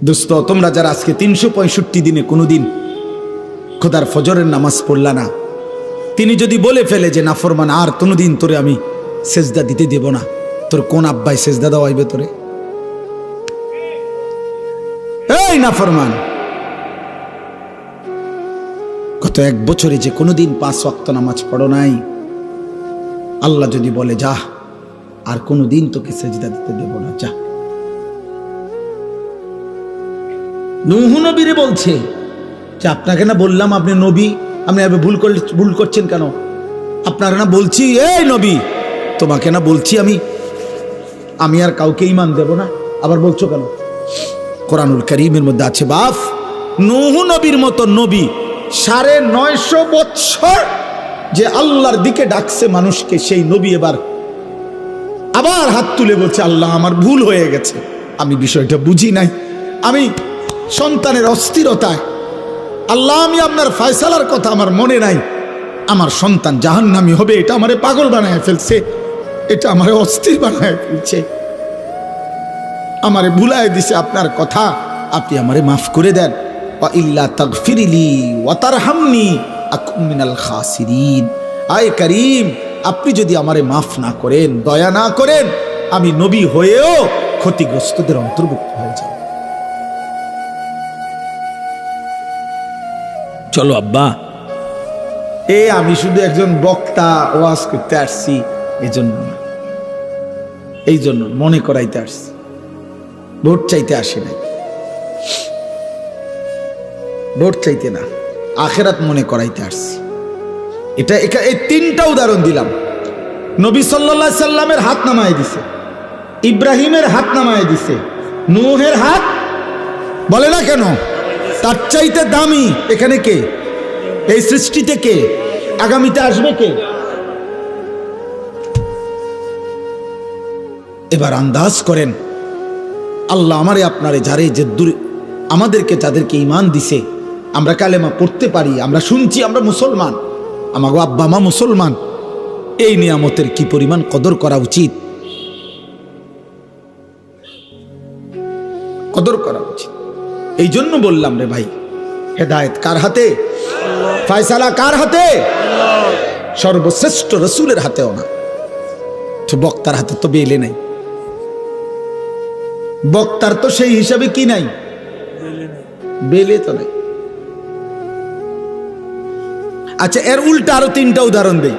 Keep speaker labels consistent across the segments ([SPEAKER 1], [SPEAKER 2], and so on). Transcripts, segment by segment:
[SPEAKER 1] দোস্ত, তোমরা যারা আজকে 365 দিনে কোনোদিন খোদার ফজরের নামাজ পড়লা না, তিনি যদি বলে ফেলে যে নাফরমান আর কোনোদিন তোরে আমি সেজদা দিতে দেব না, তোর কোন আব্বাই সেজদা দেওয়াইবে তোরে? এই নাফরমান, গত 1 বছরে যে কোনোদিন 5 ওয়াক্ত নামাজ পড়ো নাই, আল্লাহ যদি বলে যা আর কোনোদিন তোকে সেজদা দিতে দেব না, যা। নূহ নবীরে বলছে যে আপনাকে না বললাম আপনি নবী, আপনি ভুল করছেন কেন? আপনারা না বলছি এই নবী, তোমাকে না বলছি আমি আর কাউকে ঈমান দেব না, আবার বলছো কেন? কোরআনুল কারীমের মধ্যে আছে বাপ, নূহ নবীর মতো নবী 950 বছর যে আল্লাহর দিকে ডাকছে মানুষকে, সেই নবী এবার আবার হাত তুলে বলছে আল্লাহ আমার ভুল হয়ে গেছে, আমি বিষয়টা বুঝি নাই, আমি সন্তানের অস্থিরতায়, আল্লাহ আমি আপনার ফয়সালার কথা আমার মনে নাই, আমার সন্তান জাহান্নামী হবে, এটা আমারে পাগল বানায় ফেলছে, এটা আমারে অস্থির বানায় ফেলছে, আমারে ভুলায় দিছে আপনার কথা, আপনি আমারে মাফ করে দেন। ওয়া ইল্লা তাগফিরলি ওয়া তারহামনি আকুম মিনাল খাসিরিন। আয় করিম, আপনি যদি আমারে মাফ না করেন, দয়া না করেন, আমি নবী হয়েও ক্ষতিগ্রস্তদের অন্তর্ভুক্ত হয়ে যাব। চলো আব্বা, আমি শুধু একজন বক্তা, ওয়াজ করতে আসছি, এই জন্য মনে করাইতে আসছি, ভোট চাইতে আসি নাই, ভোট চাইতে না, আখিরাত মনে করাইতে আসছি। এই 3টা উদাহরণ দিলাম। নবী সাল্লাল্লাহু আলাইহি সাল্লামের হাত নামায় দিছে, ইব্রাহিমের হাত নামায় দিছে, নূহের হাত বলে না কেন? তার চাইতে দামি এখানে কে? এই সৃষ্টিতে কে? আগামীতে আসবে কে? এবার আন্দাজ করেন, আল্লাহ আমারে আপনারে যারে যে আমাদেরকে যাদেরকে ঈমান দিছে, আমরা কালেমা পড়তে পারি, আমরা শুনছি, আমরা মুসলমান, আমাগো আব্বা মা মুসলমান, এই নিয়ামতের কি পরিমাণ কদর করা উচিত, কদর করা উচিত। এই জন্য বললাম রে ভাই, হেদায়েত কার হাতে? ফয়সালা কার হাতে? সর্বশ্রেষ্ঠ রাসূলের হাতেও না, তো বক্তার হাতে তো বেলে নাই, বক্তার তো সেই হিসাবে কি নাই, বেলে তো নাই। আচ্ছা, এর উল্টা আরো 3টা উদাহরণ দেই,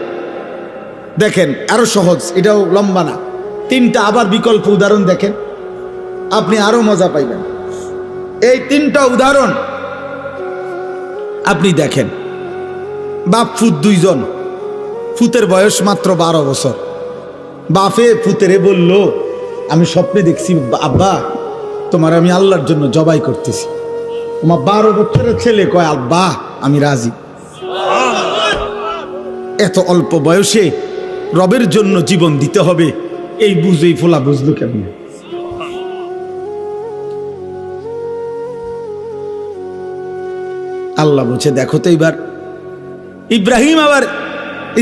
[SPEAKER 1] দেখেন আরো সহজ, এটাও লম্বা না, 3টা আবার বিকল্প উদাহরণ দেখেন, আপনি আরো মজা পাইবেন। এই 3টা উদাহরণ আপনি দেখেন। বাপ ফুত 2 জন, ফুতের বয়স মাত্র 12 বছর। বাপে ফুতেরে বলল আমি স্বপ্নে দেখছি আব্বা তোমার আমি আল্লাহর জন্য জবাই করতেছি। তোমার 12 বছরের ছেলে কয় আব্বা আমি রাজি। এত অল্প বয়সে রবের জন্য জীবন দিতে হবে, এই বুঝেই ফোলা বুঝলো কেমন? আল্লাহ বলছে দেখো তো এবার ইব্রাহিম আবার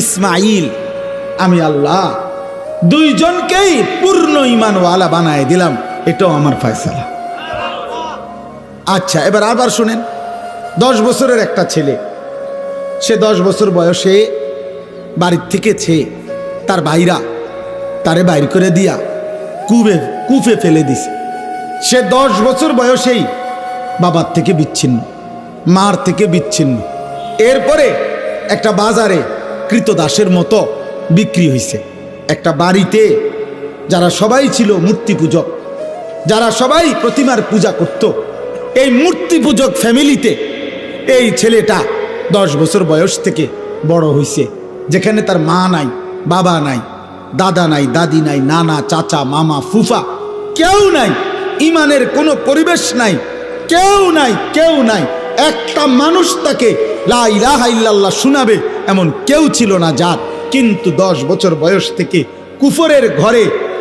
[SPEAKER 1] ইসমাইল, আমি আল্লাহ 2 জনকেই পূর্ণ ঈমানওয়ালা বানায় দিলাম, এটাও আমার ফয়সালা। আচ্ছা, এবার আবার শুনেন, 10 বছরের একটা ছেলে, সে 10 বছর বয়সে বাড়ির থেকে তার ভাইরা তারে বাইর করে দিয়া কূপে ফেলে দিছে। সে 10 বছর বয়সেই বাবার থেকে বিচ্ছিন্ন, মার থেকে বিচ্ছিন্ন। এরপরে একটা বাজারে কৃতদাসের মতো বিক্রি হয়েছে। একটা বাড়িতে যারা সবাই ছিল মূর্তি পূজক, যারা সবাই প্রতিমার পূজা করত, এই মূর্তি পূজক ফ্যামিলিতে এই ছেলেটা 10 বছর বয়স থেকে বড় হয়েছে, যেখানে তার মা নাই, বাবা নাই, দাদা নাই, দাদি নাই, নানা, চাচা, মামা, ফুফা কেউ নাই, ঈমানের কোনো পরিবেশ নাই, কেউ নাই। একটা মানুষ তাকে লা ইলাহা ইল্লাল্লাহ শোনাবে এমন কেউ ছিল না যার। কিন্তু 10 বছর বয়স থেকে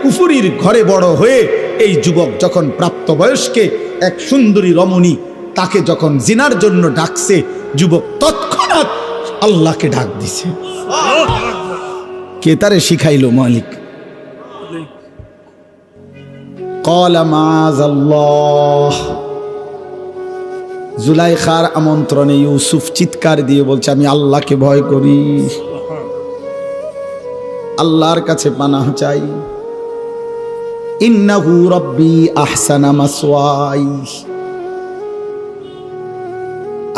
[SPEAKER 1] কুফুরির ঘরে বড় হয়ে এই যুবক যখন প্রাপ্তবয়স্কে এক সুন্দরী রমণী তাকে যখন জিনার জন্য ডাকছে, যুবক তৎক্ষণাৎ আল্লাহকে ডাক দিছে। কে তারে শিখাইলো? মালিক। ক্বালা মাযাল্লাহ, জুলাইখার আমন্ত্রণে ইউসুফ চিৎকার দিয়ে বলছে, আমি আল্লাহকে ভয় করি, আল্লাহর কাছে পানাহ চাই। ইন্নাহু রাব্বি আহসানা মাসওয়াই,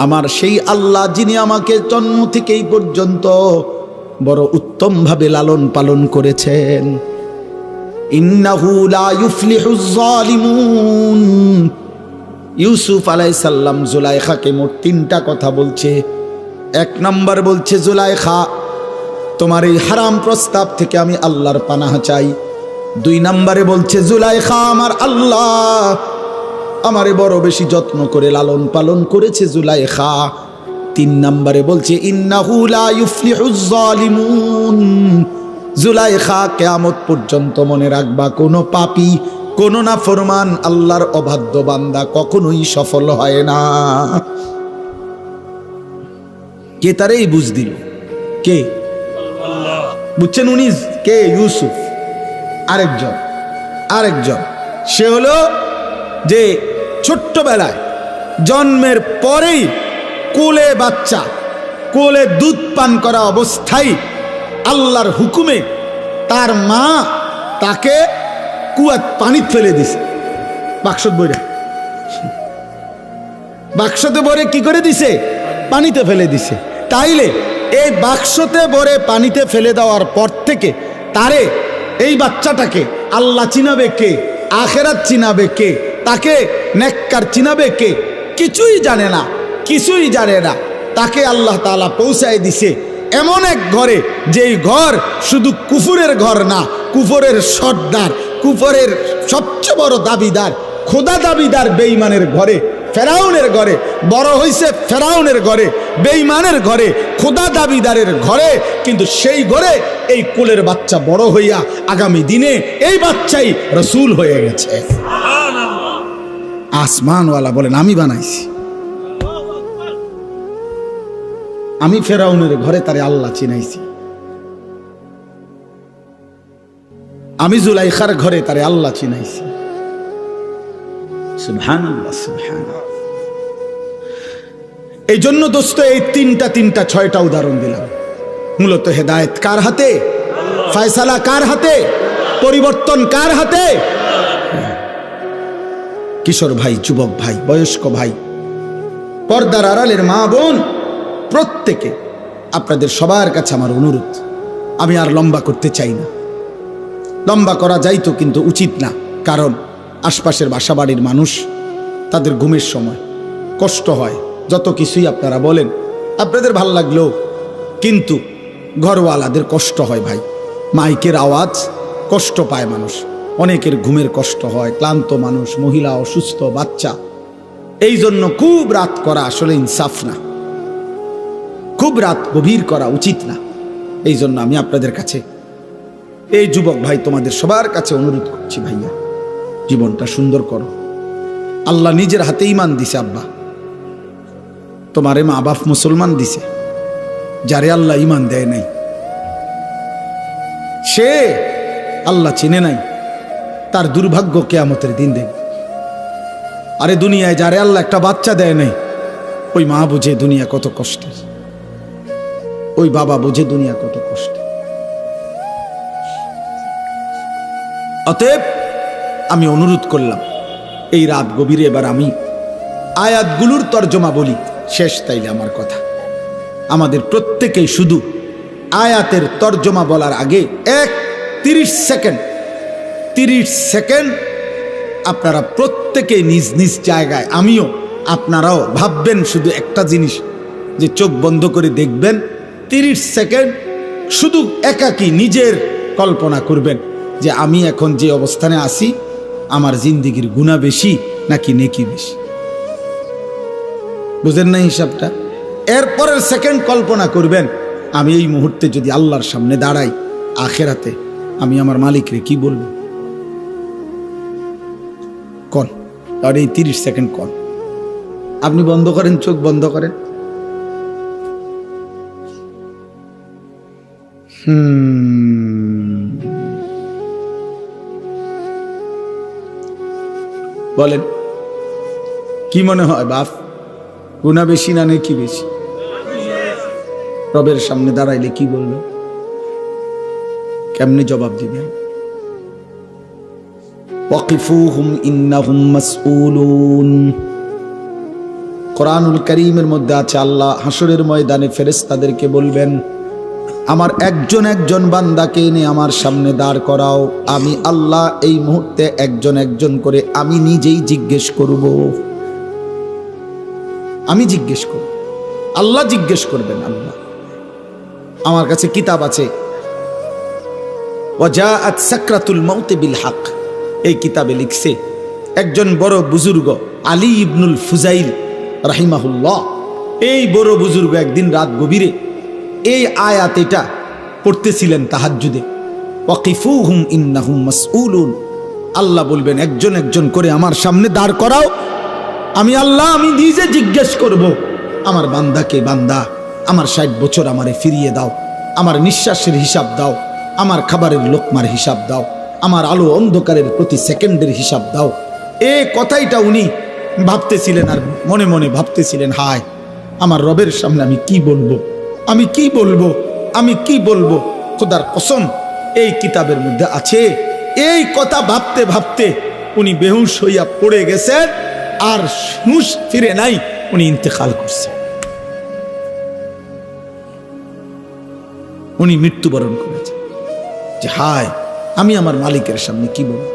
[SPEAKER 1] আমার সেই আল্লাহ যিনি আমাকে জন্ম থেকে এই পর্যন্ত বড় উত্তম ভাবে লালন পালন করেছেন। ইন্নাহু লা ইউফলিহুজ জালিমুন। ইউসুফ আলাইহিস সালাম জুলাইখাকে মোট 3টা কথা বলছে। 1 নাম্বার বলছে, জুলাইখা তোমার এই হারাম প্রস্তাব থেকে আমি আল্লাহর পানাহ চাই। 2 নম্বরে বলছে, জুলাইখা আমার আল্লাহ আমারে বড় বেশি যত্ন করে লালন পালন করেছে জুলাইখা। 3 নম্বরে বলছে, ইন্নাহু লা ইউফলিহুজ জালিমুন। জুলাইখা কিয়ামত পর্যন্ত মনে রাখবা, কোনো পাপী, কোনো নাফরমান আল্লাহর অবাধ্য বান্দা কখনোই সফল হয় না। কে তারে এই বুঝ দিল? কে? বুঝছেন উনি কে? ইউসুফ। আরেকজন সে হলো যে ছোট্টবেলায় জন্মের পরেই কোলে বাচ্চা, কোলে দুধ পান করা অবস্থায় আল্লাহর হুকুমে তার মা তাকে কুয়াত পানি ফেলে দিছে। বাক্সতে ভরে কি করে দিছে? পানিতে ফেলে দিছে। তাইলে এই বাক্সতে ভরে পানিতে ফেলে দেওয়ার পর থেকে তারে, এই বাচ্চাটাকে আল্লাহ চিনাবে কে? আখেরাত চিনাবে কে? তাকে নেককার চিনাবে কে? কিছুই জানে না। তাকে আল্লাহ তাআলা পৌঁছায় দিছে এমন এক ঘরে, যেই ঘর শুধু কুফুরের ঘর না, কুফরের সর্দার, কুফরের সবচেয়ে বড় দাবিদার, খোদা দাবিদার বেঈমানের ঘরে, ফেরাউনের ঘরে বড় হইছে, ফেরাউনের ঘরে, বেঈমানের ঘরে, খোদা দাবিদারের ঘরে। কিন্তু সেই ঘরে এই কোলের বাচ্চা বড় হইয়া আগামী দিনে এই বাচ্চাই রাসূল হয়ে গেছে। আসমানওয়ালা বলেন, আমি বানাইছি। আমি ফেরাউনের ঘরে তারে আল্লাহ চিনাইছি, আমি জুলাইখার ঘরে তারে আল্লাহ চিনাইছি। সুবহানাল্লাহ, সুবহানাল্লাহ। এই জন্য দোস্ত এই তিনটা 6টা উদাহরণ দিলাম। মূলত হেদায়েত কার হাতে? ফয়সালা কার হাতে? পরিবর্তন কার হাতে? কিশোর ভাই, যুবক ভাই, বয়স্ক ভাই, পর্দার আড়ালের মা বোন, প্রত্যেকে আপনাদের সবার কাছে আমার অনুরোধ, আমি আর লম্বা করতে চাই না। লম্বা করা যাইতো কিন্তু উচিত না, কারণ আশপাশের বাসাবাড়ির মানুষ, তাদের ঘুমের সময় কষ্ট হয়। যত কিছুই আপনারা বলেন, আপনাদের ভাল লাগলেও কিন্তু ঘরওয়ালাদের কষ্ট হয় ভাই। মাইকের আওয়াজ কষ্ট পায় মানুষ, অনেকের ঘুমের কষ্ট হয়, ক্লান্ত মানুষ, মহিলা, অসুস্থ, বাচ্চা। এই জন্য খুব রাত করা আসলে ইনসাফ না, খুব রাত গভীর করা উচিত না। এই জন্য আমি আপনাদের কাছে, এই যুবক ভাই, তোমাদের সবার কাছে অনুরোধ করছি, ভাইয়া জীবনটা সুন্দর করো। আল্লাহ নিজের হাতে ঈমান দিছে। আব্বা, তোমারে মা বাপ মুসলমান দিছে, যারে আল্লাহ ঈমান দেয় নাই সে আল্লাহ চিনে নাই, তার দুর্ভাগ্য কিয়ামতের দিন দেখবে। আরে দুনিয়ায় যারে আল্লাহ একটা বাচ্চা দেয় নাই, ওই মা বুঝে দুনিয়া কত কষ্টের, ওই বাবা বুঝে দুনিয়া কত কষ্টের। অতএব আমি অনুরোধ করলাম, এই রাত গভীরে এবার আমি আয়াতগুলোর তর্জমা বলি, শেষ তাইলে আমার কথা। আমাদের প্রত্যেকেই শুধু আয়াতের তর্জমা বলার আগে 30 সেকেন্ড আপনারা প্রত্যেকেই নিজ নিজ জায়গায়, আমিও, আপনারাও ভাববেন শুধু একটা জিনিস, যে চোখ বন্ধ করে দেখবেন 30 সেকেন্ড শুধু একাকী নিজের কল্পনা করবেন যে আমি এখন যে অবস্থানে আছি, আমার জিন্দেগির গুনাহ বেশি নাকি নেকি বেশি। বুঝেন না হিসাবটা? এরপরের সেকেন্ড কল্পনা করবেন, আমি এই মুহূর্তে যদি আল্লাহর সামনে দাঁড়াই আখেরাতে, আমি আমার মালিকরে কি বলবো? কোন আর এই 30 সেকেন্ড কোন? আপনি বন্ধ করেন, চোখ বন্ধ করেন। বলেন কি মনে হয় বাপ? গুনাহ বেশি না নেকি বেশি? রবের সামনে দাঁড়াইলে কি বলবে? কেমনে জবাব দিবেন? ওয়াকিফুহুম ইন্নাহুম মাসউলুন। কোরআনুল কারীমের মধ্যে আছে আল্লাহ হাসরের ময়দানে ফেরেশতাদেরকে বলবেন, আমার একজন একজন বান্দাকে এনে আমার সামনে দাঁড় করাও, আমি আল্লাহ এই মুহূর্তে একজন একজন করে আমি নিজেই জিজ্ঞেস করব। আমি জিজ্ঞেস করব, আল্লাহ জিজ্ঞেস করবেন। আল্লাহ, আমার কাছে কিতাব আছে, ওয়াজাআত সাকরাতুল মাউত বিল হক, এই কিতাবে লিখছে একজন বড় বুজুর্গ আলী ইবনুল ফুজাইল রাহিমাহুল্লাহ, এই বড় বুজুর্গ একদিন রাত গভীরে এই আয়াত এটা পড়তেছিলেন তাহাজ্জুদে, ওয়াকিফুহুম ইন্নাহুম মাসউলুন। আল্লাহ বলবেন একজন একজন করে আমার সামনে দাঁড় করাও, আমি আল্লাহ আমি নিজে জিজ্ঞেস করব, আমার বান্দাকে, বান্দা আমার 60 বছর আমারে ফিরিয়ে দাও, আমার নিঃশ্বাসের হিসাব দাও, আমার খাবারের লোকমার হিসাব দাও, আমার আলো অন্ধকারের প্রতি সেকেন্ডের হিসাব দাও। এই কথাইটা উনি ভাবতেছিলেন আর মনে মনে ভাবতেছিলেন, হায় আমার রবের সামনে আমি কি বলবো, আমি কি বলবো, আমি কি বলবো। খোদার কসম এই কিতাবের মধ্যে আছে, এই কথা ভাবতে ভাবতে উনি বেহুশ হইয়া পড়ে গেছেন, আর হুঁশ ফিরে নাই, উনি ইন্তেকাল করছেন, উনি মৃত্যুবরণ করেছেন। যে হায় আমি আমার মালিকের সামনে কি বলবো,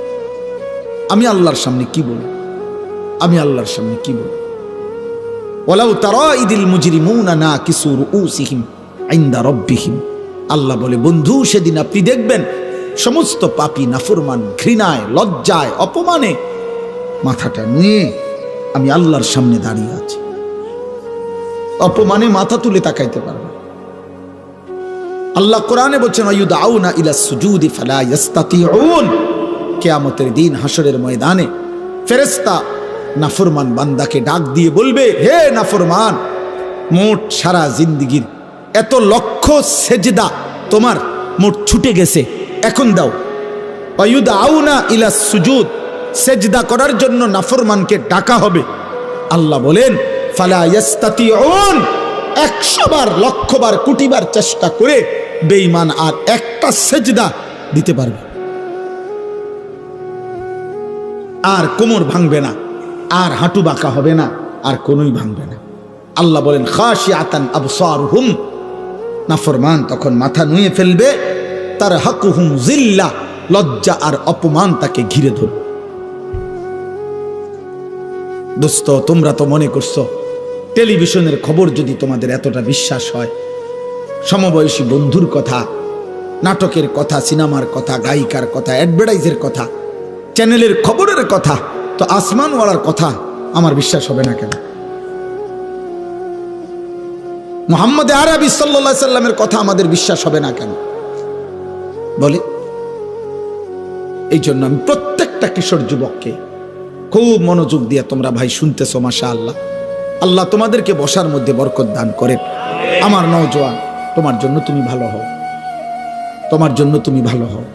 [SPEAKER 1] আমি আল্লাহর সামনে কি বলবো, আমি আল্লাহর সামনে কি বলবো। ওয়ালাউ তারা ইদিল মুজরিমুনা নাকিসু রুউসিহিম ইনদা রাব্বিহিম, আল্লাহ বলে বন্ধু সেদিন আপনি দেখবেন সমস্ত পাপী নাফরমান ঘৃণায়, লজ্জায়, অপমানে মাথাটা নিয়ে আমি আল্লাহর সামনে দাঁড়িয়ে আছি। অপমানে মাথা তুলে তাকাইতে পারবে। আল্লাহ কোরআনে বলছেন আয়ুদাউনা ইলা সুজুদি ফালা ইস্তাতিউন, কিয়ামতের দিন হাসরের ময়দানে ফেরেশতা নাফরমান বান্দাকে ডাক দিয়ে বলবে, হে নাফরমান, মোট সারা জিন্দেগীর এত লক্ষ সেজদা তোমার মোট ছুটে গেছে, এখন দাও। আয়ুদাউনা ইলা সুজুদ, সেজদা করার জন্য নাফরমানকে ডাকা হবে। আল্লাহ বলেন ফালা ইস্তাতিউন, 100 বার, লক্ষ বার, কোটি বার চেষ্টা করে বেঈমান আর একটা সেজদা দিতে পারবে, আর কোমর ভাঙবে না, আর হাঁটু বাঁকা হবে না, আর কোনোই ভাঙবে না। আল্লাহ বলেন খাশিআতান আবসারুহুম, নাফরমান তখন মাথা নুয়ে ফেলবে, তার হাকুহুম জিল্লা, লজ্জা আর অপমান তাকে ঘিরে ধরবে। দোস্ত তোমরা তো মনে করছো টেলিভিশনের খবর যদি তোমাদের এতটা বিশ্বাস হয়, সমবয়সী বন্ধুর কথা, নাটকের কথা, সিনেমার কথা, গায়িকার কথা, অ্যাডভার্টাইজের কথা, চ্যানেলের খবরের কথা, তো আসমানওয়ালার কথা আমার বিশ্বাস হবে না কেন? মুহাম্মদ আরবি সাল্লাল্লাহু আলাইহি সাল্লামের কথা আমাদের বিশ্বাস হবে না কেন বলে? এই জন্য আমি প্রত্যেকটা কিশোর যুবককে খুব মনোযোগ দিয়ে তোমরা ভাই শুনতেছো, মাশাআল্লাহ, আল্লাহ তোমাদেরকে বসার মধ্যে বরকত দান করেন। আমার নওজোয়ান, তোমার জন্য তুমি ভালো হও, তোমার জন্য তুমি ভালো হও।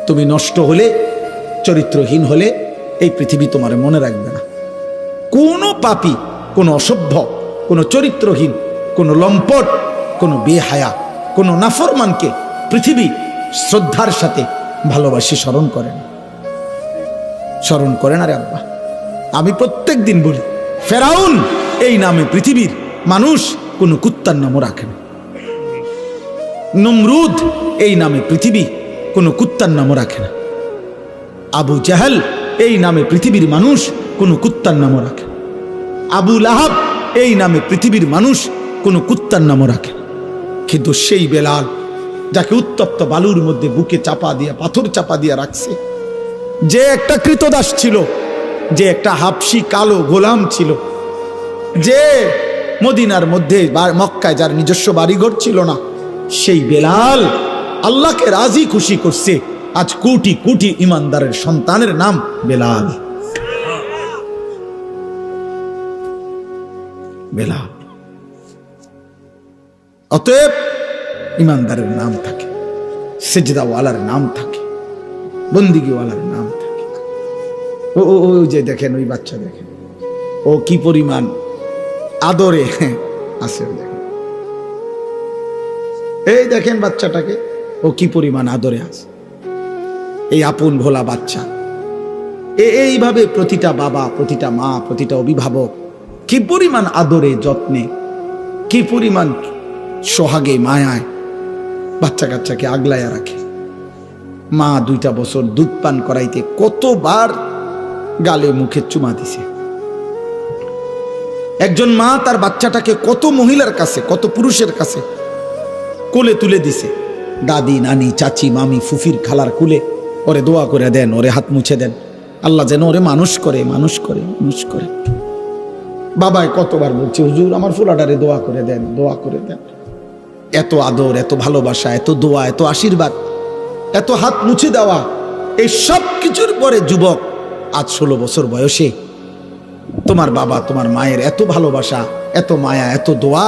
[SPEAKER 1] তুমি নষ্ট হলে, চরিত্রহীন হলে এই পৃথিবী তোমার মনে রাখবে না। কোনো পাপী, কোনো অসভ্য, কোনো চরিত্রহীন, কোনো লম্পট, কোনো বেহায়া, কোনো নাফরমানকে পৃথিবী শ্রদ্ধার সাথে ভালোবাসি স্মরণ করে না, স্মরণ করে না রে আব্বা। আমি প্রত্যেক দিন বলি, ফেরাউন এই নামে পৃথিবীর মানুষ কোনো কুত্তার নামও রাখে না, নমরুদ এই নামে পৃথিবী কোনো কুত্তার নামও রাখে না, আবু জাহেল এই নামে পৃথিবীর মানুষ কোনো কুত্তার নামও রাখে না, আবু লাহাব এই নামে পৃথিবীর মানুষ কোনো কুত্তার নামও রাখে না। কিন্তু সেই বেলাল, যাকে উত্তপ্ত বালুর মধ্যে বুকে চাপা দিয়া, পাথর চাপা দিয়া রাখছে, যে একটা কৃতদাস ছিল, যে একটা হাবশি কালো গোলাম ছিল, যে মদিনার মধ্যে মক্কায় যার নিজস্ব বাড়িঘর ছিল না, সেই বেলাল আল্লাহকে রাজি খুশি করছে। আজ কোটি কোটি ইমানদারের সন্তানের নাম বেলাল। বেলাল। অতএব ইমানদারের নাম থাকে, সেজদাওয়ালার নাম থাকে, বন্দিগিওয়ালার নাম থাকে। ও যে দেখেন, ওই বাচ্চা দেখেন, ও কি পরিমাণ আদরে আছে। এই দেখেন বাচ্চাটাকে, ও কি পরিমাণ আদরে আছে, এই আপন ভোলা বাচ্চা। এইভাবে প্রতিটা বাবা, প্রতিটা মা, প্রতিটা অভিভাবক কি পরিমাণ আদরে যত্নে, কি পরিমাণ সোহাগে মায়ায় বাচ্চা কাচ্চাকে আগলাইয়া রাখে। মা 2টা বছর দুধ পান করাইতে কতবার গালে মুখে চুমা দিছে। একজন মা তার বাচ্চাটাকে কত মহিলার কাছে, কত পুরুষের কাছে কোলে তুলে দিছে। দাদি, নানি, চাচি, মামি, ফুফির, খালার কুলে ওরে দোয়া করে দেন, ওরে হাত মুছে দেন, আল্লাহ যেন ওরে মানুষ করে, মানুষ করে, মানুষ করে। বাবায় কতবার বলছে, হুজুর আমার ফুলাটারে দোয়া করে দেন, দোয়া করে দেন। এত আদর, এত ভালোবাসা, এত দোয়া, এত আশীর্বাদ, এত হাত মুছে দেওয়া, এই সব কিছুর পরে যুবক আজ 16 বছর বয়সে তোমার বাবা, তোমার মায়ের এত ভালোবাসা, এত মায়া, এত দোয়া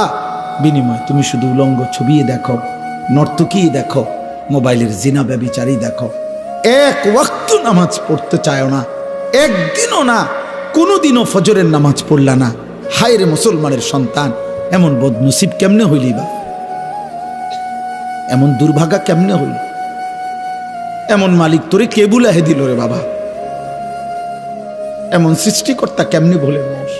[SPEAKER 1] বিনিময় তুমি শুধু উলঙ্গ ছবি দেখো, নর্তকী দেখো, মোবাইলের জিনা ব্যভিচারী দেখো। এক ওয়াক্ত নামাজ পড়তে চায় না, একদিনও না, কোনোদিনও ফজরের নামাজ পড়লা না। হায় রে মুসলমানের সন্তান, এমন বদনসিব কেমনে হইলি বা, এমন দুর্ভাগা কেমনে হইল? এমন মালিক তোরে কে বুলাহে দিল রে বাবা? এমন সৃষ্টিকর্তা কেমনে ভুলে মানুষ?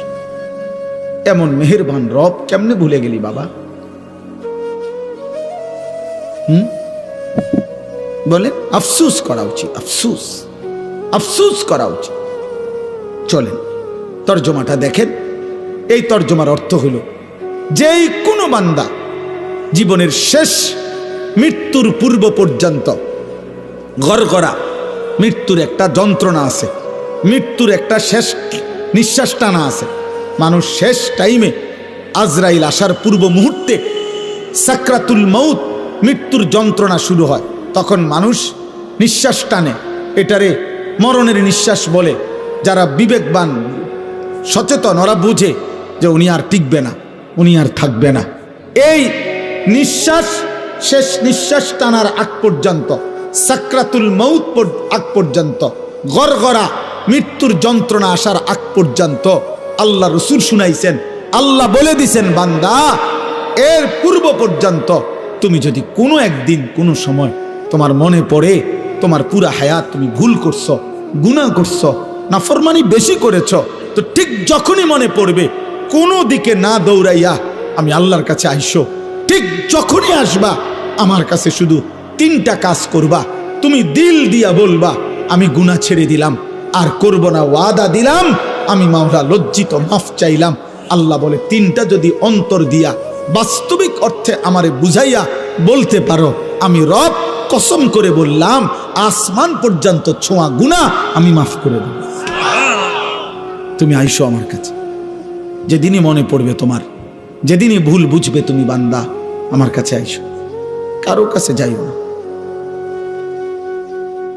[SPEAKER 1] এমন মেহেরবান রব কেমনে ভুলে গেলি বাবা? বলে আফসুস করা উচিত, আফসুস, আফসুস করা উচিত। চলেন তর্জমাটা দেখেন। এই তর্জমার অর্থ হলো, যেই কোনো বান্দা জীবনের শেষ মৃত্যুর পূর্ব পর্যন্ত গড়গড়া, মৃত্যুর একটা যন্ত্রণা আছে, মৃত্যুর একটা শেষ নিঃশ্বাস টানা আছে। মানুষ শেষ টাইমে আজরাইল আসার পূর্ব মুহূর্তে সাকরাতুল মউত, মৃত্যুর যন্ত্রণা শুরু হয়, তখন মানুষ নিঃশ্বাস টানে। এটারে মরণের নিঃশ্বাস বলে। যারা বিবেকবান, সচেতন, ওরা বুঝে যে উনি আর টিকবে না, উনি আর থাকবে না। এই নিঃশ্বাস, শেষ নিঃশ্বাস টানার আগ পর্যন্ত, সাকরাতুল মউত আগ পর্যন্ত, গড়গড়া মৃত্যুর যন্ত্রণা আসার আগ পর্যন্ত আল্লাহ রসুল শুনাইছেন, আল্লাহ বলে দিছেন, বান্দা এর পূর্ব পর্যন্ত তুমি যদি কোনো একদিন কোনো সময় তোমার মনে পড়ে তোমার পুরা হায়াত তুমি ভুল করছো, গুনাহ করছো, নাফরমানি বেশি করেছো, তো ঠিক যখনই মনে পড়বে কোনো দিকে না দৌড়াইয়া আমি আল্লাহর কাছে আইসো। ঠিক যখনই আসবা আমার কাছে শুধু 3টা কাজ করবা। তুমি দিল দিয়া বলবা আমি গুনাহ ছেড়ে দিলাম, আর করব না, ওয়াদা দিলাম, আমি মাওলা লজ্জিত, মাফ চাইলাম। আল্লাহ বলে 3টা যদি অন্তর দিয়া বাস্তবিক অর্থে আমারে বুঝাইয়া বলতে পারো, আমি রব কসম করে বললাম আসমান পর্যন্ত ছোঁয়া গুনাহ আমি মাফ করে দেব। তুমি আইসো আমার কাছে, যেদিনই মনে পড়বে তোমার, যেদিনই ভুল বুঝবে তুমি বান্দা, আমার কাছে আইসো, কারো কাছে যাইও না।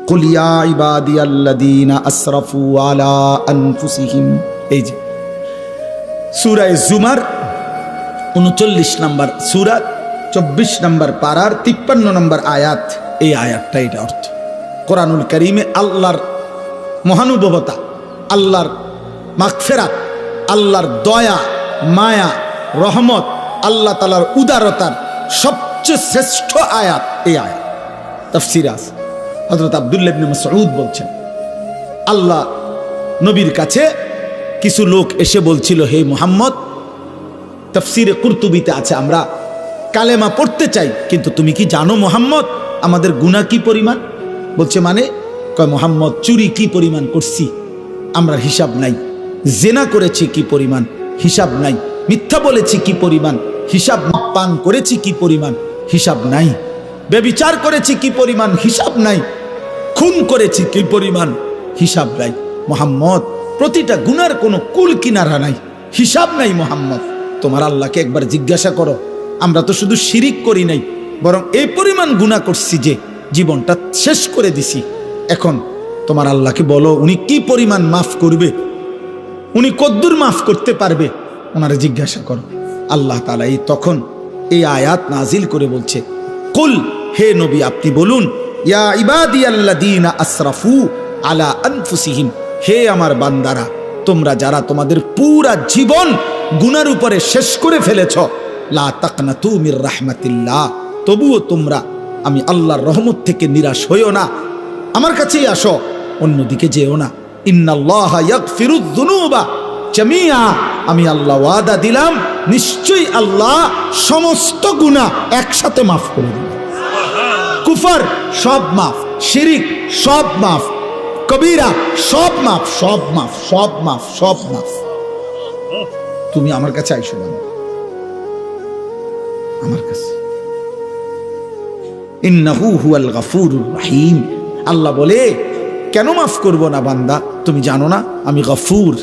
[SPEAKER 1] কুল ইয়া ইবাদিয়াল্লাযীনা আসরাফু আলা আনফুসিহিম, এই যে সূরা জুমার 39 নম্বর সূরা, 24 নম্বর পারার 53 নম্বর আয়াত। এই আয়াতটা, এটা অর্থ কোরআনুল কারীমে আল্লাহর মহানুভবতা, আল্লাহর মাগফিরাত, আল্লাহর দয়া, মায়া, রহমত, আল্লাহ তাআলার উদারতার সবচেয়ে শ্রেষ্ঠ আয়াত এই আয়াত। তাফসীরে আছে, হযরত আব্দুল্লাহ ইবনে মাসউদ বলছেন, আল্লাহ নবীর কাছে কিছু লোক এসে বলছিল, হে মুহাম্মদ, তাফসীরে কুরতুবিতে আছে, আমরা কালেমা পড়তে চাই, কিন্তু তুমি কি জানো মুহাম্মদ আমাদের গুনাহ কি পরিমাণ? বলছে মানে, কয় মুহাম্মদ চুরি কি পরিমাণ করছি আমরা হিসাব নাই, জেনা করেছি কি পরিমাণ হিসাব নাই, মিথ্যা বলেছি কি পরিমাণ হিসাব, পান করেছি কি পরিমাণ হিসাব নাই, ব্যভিচার করেছি কি পরিমাণ হিসাব নাই, খুন করেছি কি পরিমাণ হিসাব নাই। মুহাম্মদ প্রতিটা গুনার কোনো কুল কিনারা নাই, হিসাব নাই। মুহাম্মদ তোমার আল্লাহকে একবার জিজ্ঞাসা করো, আমরা তো শুধু শিরিক করি নাই, বরং এই পরিমাণ গুনাহ করছি যে জীবনটা শেষ করে দিছি। এখন তোমার আল্লাহকে বলো উনি কি পরিমাণ মাফ করবে, উনি কদ্দুর মাফ করতে পারবে, ওনারে জিজ্ঞাসা করো। আল্লাহ তাআলা এই তখন এই আয়াত নাজিল করে বলছে, কুল, হে নবী আপনি বলুন, ইয়া ইবাদিয়াল্লাযীনা আসরাফু আলা আনফুসিহিম, হে আমার বান্দারা, তোমরা যারা তোমাদের পুরা জীবন গুনার উপরে শেষ করে ফেলেছ, লা তাকনাতু মির রাহমাতিল্লাহ, তবুও তোমরা আমি আল্লাহর রহমত থেকে নিরাশ হইও না, আমার কাছেই আসো, অন্যদিকে যেও না। ইন্নাল্লাহা ইয়াগফিরুয যুনুবা জামিআ, আমি আল্লাহ ওয়াদা দিলাম নিশ্চয়ই আল্লাহ সমস্ত গুনাহ একসাথে মাফ করে দিবেন। কুফর সব মাফ, শিরিক সব মাফ, কবিরা সব মাফ, সব মাফ, সব মাফ, সব মাফ। তুমি আমার কাছে আইসো না, আমার কাছে। ইন্নাহু হুয়াল গফুরুর রহিম, আল্লাহ বলে কেন মাফ করব না বান্দা, তুমি জানো না আমি গফুর,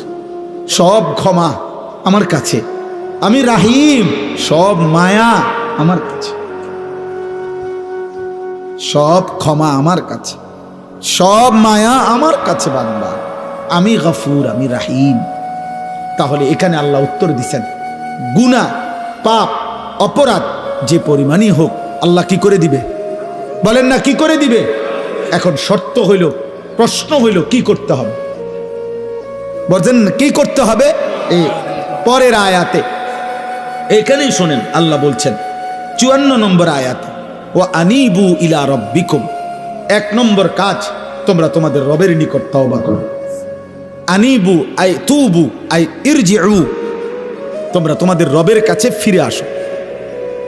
[SPEAKER 1] সব ক্ষমা আমার কাছে, আমি রাহিম, সব মায়া আমার কাছে, সব ক্ষমা আমার কাছে, সব মায়া আমার কাছে বান্দা, আমি গফুর, আমি রাহিম। তাহলে এখানে আল্লাহ উত্তর দিচ্ছেন, গুনাহ পাপ অপরাধ যে পরিমাণই হোক আল্লাহ কি করে দিবে, বলেন না কি করে দিবে। এখন শর্ত হইল, প্রশ্ন হইল কি করতে হবে, বলেন কি করতে হবে। এই পরের আয়াতে এখানেই শোনেন, আল্লাহ বলছেন 54 নম্বর আয়াতে, ও আনিবু ইলা রব্বিকুম, 1 নম্বর কাজ, তোমরা তোমাদের রবের নিকট তওবা করো। আনিবু আই তুবু আই ইরজিউ, তোমরা তোমাদের রবের কাছে ফিরে আসো,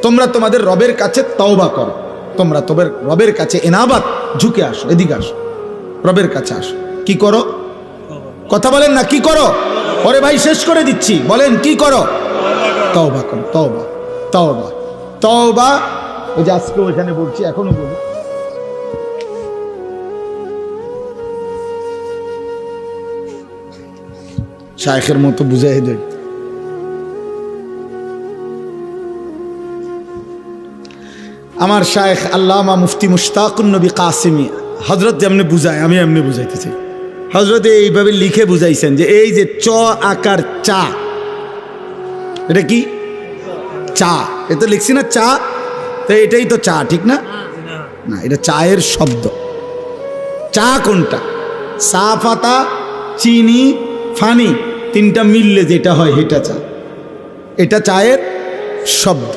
[SPEAKER 1] তোমরা তোমাদের রবের কাছে তওবা করো, তোমরা তোমাদের রবের কাছে এনাবাত ঝুঁকে আসো, এদিকে আসো, রবের কাছে আসো। কি করো, কথা বলেন না কি করো, ওরে ভাই শেষ করে দিচ্ছি, বলেন কি করো, তওবা করো, তওবা, তওবা, তওবা। ওই যে আজকে ওইখানে বলছি, এখনো বলি, শায়েখের মতো বুঝাই দেয়। আমার শায়েখ আল্লামা মুফতি মুশতাকুন নবী কাসিমি হযরত যেমনি বুঝায় আমি এমনি বুঝাইতে চাই। হযরত এইভাবে লিখে বুঝাইছেন যে এই যে চ আকার চা, এটা কি চা, এটা লিখছি না চা, তো এটাই তো চা, ঠিক না? না, এটা চায়ের শব্দ। চা কোনটা? চা পাতা, চিনি, ফানি, তিনটা মিললে যেটা হয় এটা চা, এটা চায়ের শব্দ।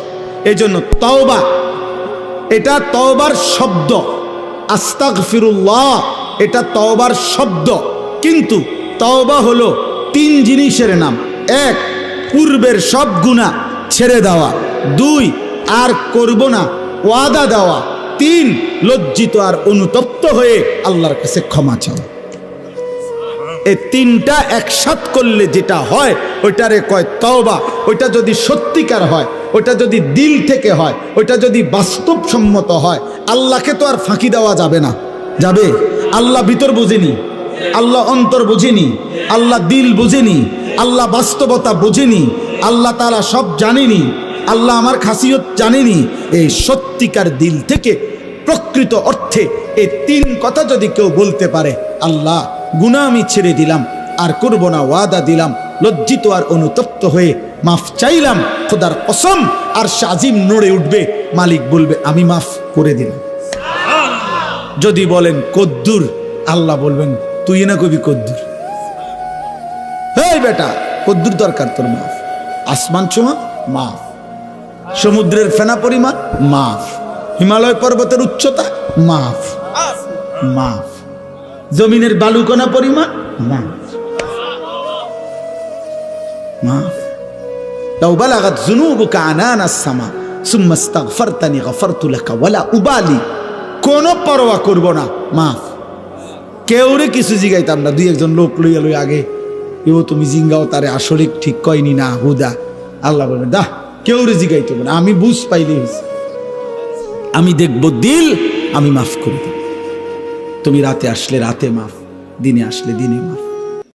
[SPEAKER 1] এই জন্য তওবা, এটা তওবার শব্দ, আস্তাগফিরুল্লাহ এটা তওবার শব্দ। কিন্তু তওবা হলো 3 জিনিসের নাম। 1, পূর্বের সব গুনাহ ছেড়ে দেওয়া। 2, আর করব না ওয়াদা দেওয়া। 3, লজ্জিত আর অনুতপ্ত হয়ে আল্লাহর কাছে ক্ষমা চাওয়া। এই 3টা একসাথ করলে যেটা হয় ওইটারে কয় তওবা। ওইটা যদি সত্যিকার হয়, ওইটা যদি দিল থেকে হয়, ওইটা যদি বাস্তবসম্মত হয়, আল্লাহকে তো আর ফাঁকি দেওয়া যাবে না। যাবে? আল্লাহ ভিতর বুঝেনি, আল্লাহ অন্তর বুঝেনি, আল্লাহ দিল বুঝেনি, আল্লাহ বাস্তবতা বুঝেনি, আল্লাহ তাআলা সব জানেনি, আল্লাহ আমার খাসিয়ত জানেনি। এই সত্যিকার দিল থেকে প্রকৃত অর্থে এই 3 কথা যদি কেউ বলতে পারে, আল্লাহ গুনাহ আমি ছেড়ে দিলাম, আর করব না ওয়াদা দিলাম, লজ্জিত আর অনুতপ্ত হয়ে মাফ চাইলাম, খোদার কসম আর শাজিম নড়ে উঠবে, মালিক বলবে আমি মাফ করে দিলাম। যদি বলেন কদ্দুর, আল্লাহ বলবেন তুই না কবি কদ্দুর, এই বেটা কদ্দুর দরকার তোর, মাফ। আসমান ছোঁয়া মাফ, সমুদ্রের ফেনা পরিমাণ মাফ, হিমালয় পর্বতের উচ্চতা মাফ, মাফ, জমিনের বালুকণা পরিমাণ মাফ, মাফ। লাউ বালাগাত যুনুবুকা আনানাস সামা সুম্মা ইস্তাগফারতানি গফারতু লাকা ওয়ালা উবালি, কোনো পরোয়া করব না, মাফ। কেউরে কিছু জিগাইতাম না, 2-1 লোক লইয়া লই আগে, এও তুমি জিঙ্গাও তারে আসলে ঠিক কয়নি না হুদা। আল্লাহ বলবেন দা কেউরে জিগাইতে না, আমি বুঝ পাইলে হয়েছে, আমি দেখব দিল, আমি মাফ করে দেব। তুমি রাতে আসলে রাতে মাফ, দিনে আসলে দিনে মাফ।